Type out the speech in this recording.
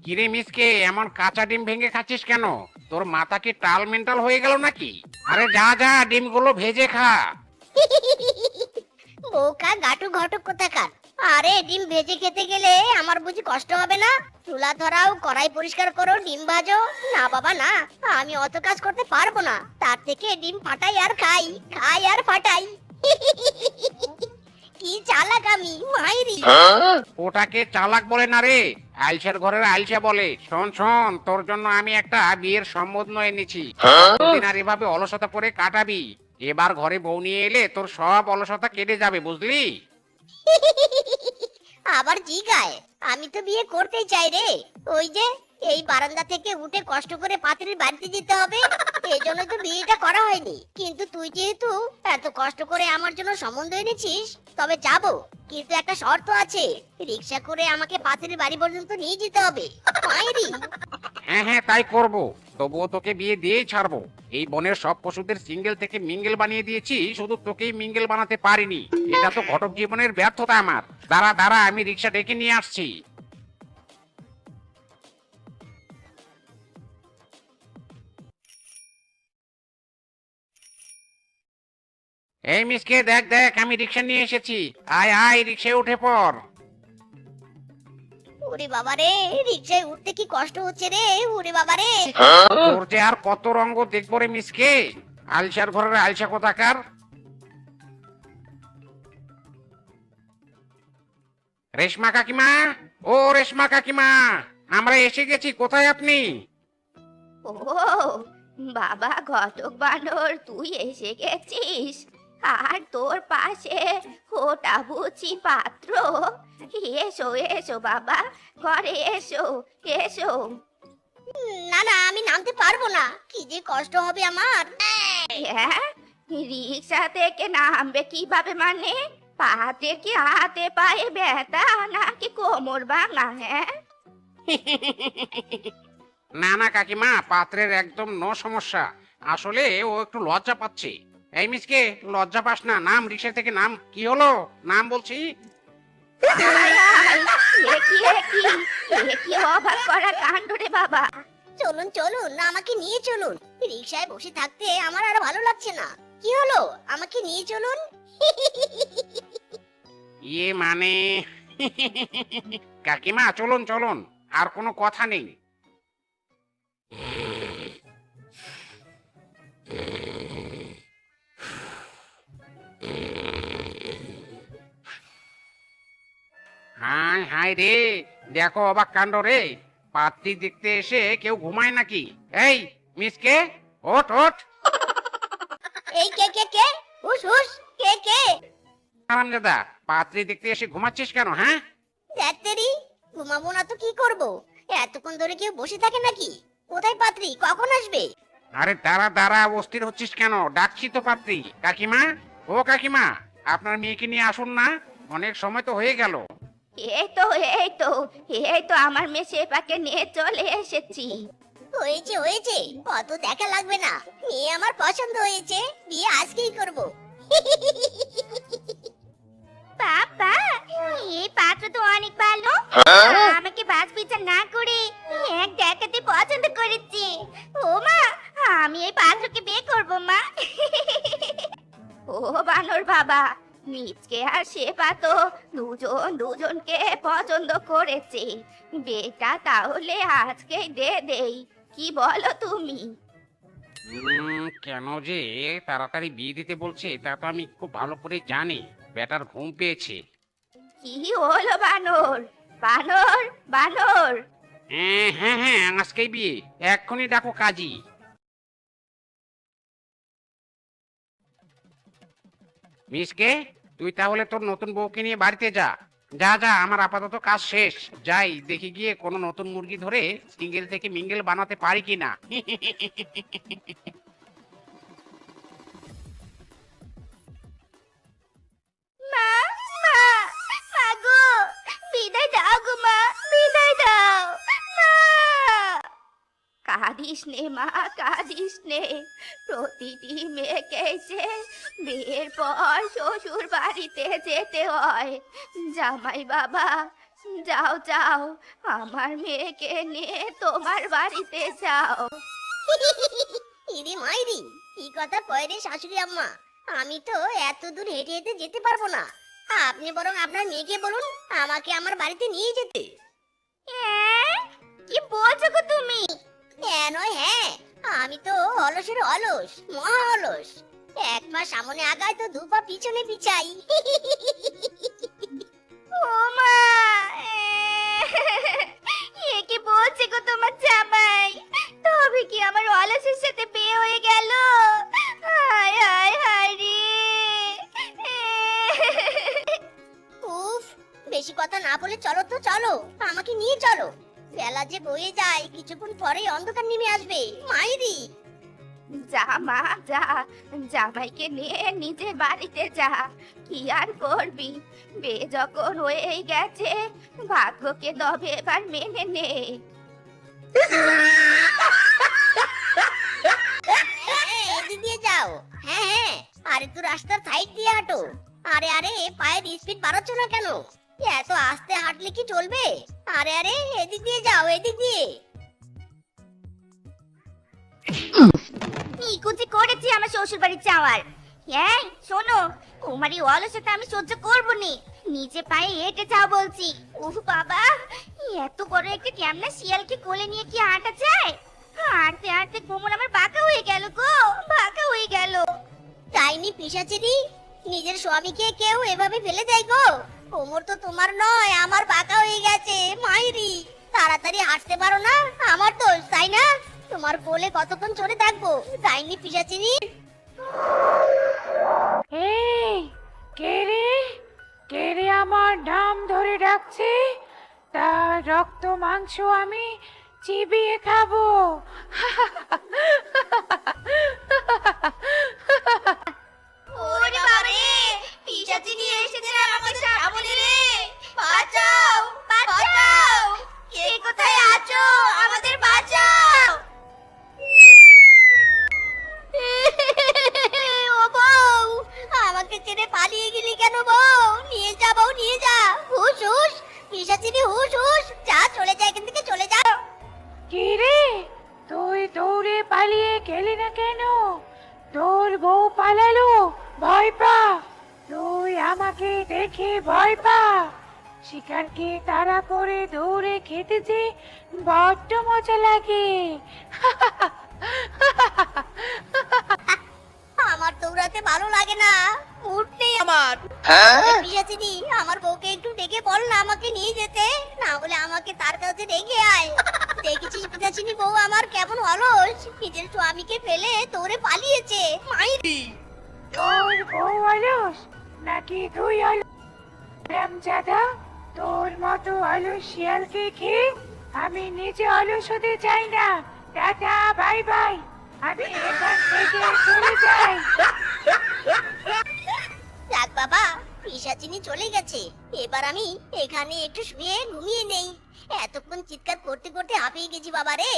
কিরে মিসকে, এমন কাঁচা ডিম ভেঙে খাচ্ছিস কেন? তোর মাথা কি টাল মেন্টাল হয়ে গেল নাকি? আরে যা যা, ডিমগুলো ভেজে খা। বোকা গাটু ঘটক কোথাকার। আরে ডিম ভেজে খেতে গেলে আমার বুঝি কষ্ট হবে না? চুলা ধরাও, কড়াই পরিষ্কার করো, ডিম ভাজো। না বাবা না, আমি অত কাজ করতে পারবো না। তার থেকে ডিম ফাটাই আর খাই, খাই আর ফাটাই। কি চালাক আমি, মাইরি। ওটাকে চালাক বলে না রে, আলসার ঘরের আলসা বলে। শোন শোন, তোর জন্য আমি একটা বিয়ের সম্বন্ধ এনেছি। দিন আর এভাবে অলসতা করে কাটাবি। এবার ঘরে বউ নিয়ে এলে তোর সব অলসতা কেটে যাবে, বুঝলি? আবার জিগায়, আমি তো বিয়ে করতেই চাই রে। ওই যে এই বারান্দা থেকে উঠে কষ্ট করে পাত্রীর বাড়িতে যেতে হবে, এই জন্য তো বিয়েটা করা হয়নি। কিন্তু তুই যেহেতু এত কষ্ট করে আমার জন্য সম্বন্ধ এনেছিস, তবে যাব। কিন্তু একটা শর্ত আছে, রিক্সা করে আমাকে পাত্রীর বাড়ি পর্যন্ত নিয়ে যেতে হবে, মায়েরি। হ্যাঁ হ্যাঁ, তাই করব। তবুও তোকে বিয়ে দিয়েই ছাড়বো। এই বনের সব পশুদের সিঙ্গেল থেকে মিঙ্গেল বানিয়ে দিয়েছি, শুধু তোকেই মিঙ্গেল বানাতে পারিনি। এটা তো ঘটক জীবনের ব্যর্থতা আমার। দাঁড়া দাঁড়া, আমি রিক্সা ডেকে নিয়ে আসছি। এই মিসকে, দেখ দেখ, আমি রিক্সা নিয়ে এসেছি। আয় আয়, রিক্সায় উঠে পড়। ওরে বাবা রে, রিক্সায় উঠতে কি কষ্ট হচ্ছে রে, ওরে বাবা রে। তোর যে আর কত রঙ্গ দেখবো রে মিসকে, আলসার ঘরের আলসা কোথাকার। রেশমা কাকিমা, ও রেশমা কাকিমা, আমরা এসে গেছি। কোথায় আপনি? ও বাবা ঘটক বানর, তুই এসে গেছিস? আর তোর পাশে ওটা বুঝি পাত্র। এসো এসো বাবা, ঘরে এসো এসো। না না, আমি নামতে পারবো না, কি যে কষ্ট হবে আমার। হ্যাঁ, রিক্সা থেকে নামবে কিভাবে মানে? পাতে কি হাতে পায়ে ব্যথা নাকি কোমর ভাঙা? হ্যাঁ, না না কাকিমা, পাত্রের একদম নো সমস্যা। আসলে ও একটু লজ্জা পাচ্ছে। এই মিসকে, লজ্জা পাস না, নাম, রিক্সা থেকে নাম। কি হলো, নাম বলছি। আয়, আয়, এ কি অবাক করা কাণ্ড রে বাবা। চলুন চলুন, আমাকে নিয়ে চলুন। রিকশায় বসে থাকতে আমার আর ভালো লাগছে না। কি হলো, আমাকে নিয়ে চলুন। ইয়ে মানে কাকিমা, চলুন চলুন, আর কোনো কথা নেই। হাই হাই রে, দেখো অবাক কাণ্ড রে। পাত্রী দেখতে এসে কেউ ঘুমায় নাকি? এই মিসকে, ওঠ ওঠ। এই কে কে কে? হুস হুস, কে কে? হারামজাদা, পাত্রী দেখতে এসে ঘুমাচ্ছিস কেন, হ্যাঁ? দেখতেরি, ঘুমাবো না তো কি করব? এতক্ষণ ধরে কেউ বসে থাকে নাকি? কোথায় পাত্রী, কখন আসবে? আরে দাঁড়া দাঁড়া, অস্থির হচ্ছিস কেন? ডাকছি তো পাত্রী। কাকিমা, ও কাকিমা, আপনার মেয়েকে নিয়ে আসুন না, অনেক সময় তো হয়ে গেল। এই তো এই তো এই তো আমার মেয়ে সেপাকে নিয়ে চলে এসেছি। হয়েছে হয়েছে, অত দেখা লাগবে না। মেয়ে আমার পছন্দ হয়েছে, বিয়ে আজকেই করব। বাবা, এই পাত্র তো অনেক ভালো। আমাকে বাজ বিচার না করে এক দেখাতে পছন্দ করেছে। ও মা, আমি এই পাত্রকে বিয়ে করব মা। ও বানর বাবা, মিচকে আর শেফা তো দুজনকে পছন্দ করেছে। বিয়েটা তাহলে আজকেই দে দেই, কি বলো তুমি? কেন যে তাড়াতাড়ি বিয়ে দিতে বলছে তা তো আমি খুব ভালো করে জানি। বেটার ঘুম পেয়েছে। কি হলো বানর, বানর, বানর? হ্যাঁ হ্যাঁ হ্যাঁ, আজকেই বিয়ে, এক্ষুনি ডাকো কাজী। মিসকে, তুই তাহলে তোর নতুন বউকে নিয়ে বাড়িতে যা। যা যা, আমার আপাতত কাজ শেষ। যাই দেখি গিয়ে কোনো নতুন মুরগি ধরে সিঙ্গেল থেকে মিঙ্গেল বানাতে পারি কিনা। মা, মা, মা গো, বিদায় দাও গো মা, বিদায় দাও মা। কাঁদিস নে মা, কাঁদিস নে। প্রতিটি মেয়েকে যে বিয়ের পর শ্বশুর বাড়িতে যেতে হয়। জামাই বাবা, যাও যাও, আমার মেয়েকে নিয়ে তোমার বাড়িতে যাও। ইরি মাইরি, কি কথা কয় রে শাশুড়ি আম্মা? আমি তো এত দূর হেঁটে হেঁটে যেতে পারবো না। আপনি বরং আপনার মেয়েকে বলুন আমাকে আমার বাড়িতে নিয়ে যেতে। কি বলছো গো তুমি? নয় হ্যাঁ, আমি তো অলসের অলস, মহা অলস। 1 মাস সামনে আগায় তো 2 পা পিছনে পিছাই। ও মা, এ কি বলছে গো তোমার জামাই? তবে কি আমার অলসের সাথে বিয়ে হয়ে গেল? হায় হায় হায় রে। উফ, বেশি কথা না বলে চলো তো চলো, আমাকে নিয়ে চলো। বেলা যে বয়ে যায়, কিছুক্ষণ পরেই অন্ধকার নেমে আসবে। মাইরি, যা মা যা, জামাইকে নিয়ে নিজের বাড়িতে যা। কি আর করবি, বিয়ে যখন হয়েই গেছে, ভাগ্যকে তবে এবার মেনে নে। এদিক দিয়ে যাও। হ্যাঁ হ্যাঁ, আর একটু রাস্তার সাইড দিয়ে হাঁটো। আরে আরে, পায়ের স্পিড বাড়াচ্ছ না কেন? এত আস্তে হাঁটলে কি চলবে? আরে আরে, এদিক দিয়ে যাও, এদিক দিয়ে। নিকুচি করেছি আমার শ্বশুর বাড়ি যাওয়ার। হ্যাঁ শোনো, তোমার এই অলসতা আমি সহ্য করবো নি। নিচে পায়ে হেঁটে যাও বলছি। উফ বাবা, এত বড় একটা ক্যামনা শিয়ালকে কোলে নিয়ে কি হাঁটা যায়? হাঁটতে হাঁটতে কোমর আমার বাঁকা হয়ে গেল গো, বাঁকা হয়ে গেল। ডাইনি পিশাচিনি, নিজের স্বামীকে কেউ এভাবে ফেলে দেয় গো? কোমর তো তোমার নয়, আমার বাঁকা হয়ে গেছে। মাইরি, তাড়াতাড়ি হাঁটতে পারো না? আমার দোষ তাই না? তোমার কোলে কতক্ষণ চড়ে থাকবো ডাইনি পিশাচিনি? এই কে রে আমার নাম ধরে ডাকছে? তার রক্ত মাংস আমি চিবিয়ে খাবো। ওরে বাবারে, পিশাচিনি এসেছে আমাকে সামনে রে। বাঁচাও বাঁচাও, কে কোথায় আছো? আমাদের বাঁচাও। ও বউ, আমাকে ছেড়ে পালিয়ে গেলি কেন বউ? নিয়ে যা বউ, নিয়ে যা। হুশ হুশ, পিশাচিনি হুশ হুশ, যা চলে যা, এখান থেকে চলে যা। কি রে, তুই দৌড়ে পালিয়ে গেলি না কেন? তোর বউ পালালো, ভয় পা। তুই আমাকে দেখে ভয় পা। শিকারকে তাড়া করে দৌড়ে খেতে যে বড্ড মজা লাগে। আমার দৌড়াতে ভালো লাগে না, উঠ নেই আমার। পিশাচিনি, আমার বউকে একটু ডেকে বল না আমাকে নিয়ে যেতে, না হলে আমাকে তার কাছে রেখে আয়। দেখেছিস পিশাচিনি বউ আমার কেমন অলস, নিজের স্বামীকে ফেলে দৌড়ে পালিয়েছে। মাইরি, তোর বউ অলস নাকি তুই অলস? রামজাদা, তোর মতো অলস শিয়ালকে খেয়ে আমি নিজে অলস হতে চাই না। টাটা, বাই বাই, আমি এখান থেকে চলে যাই। যাক বাবা, পিশাচিনি চলে গেছে। এবার আমি এখানে একটু শুয়ে ঘুমিয়ে নেই। এতক্ষণ চিৎকার করতে করতে হাঁপিয়ে গেছি বাবা রে।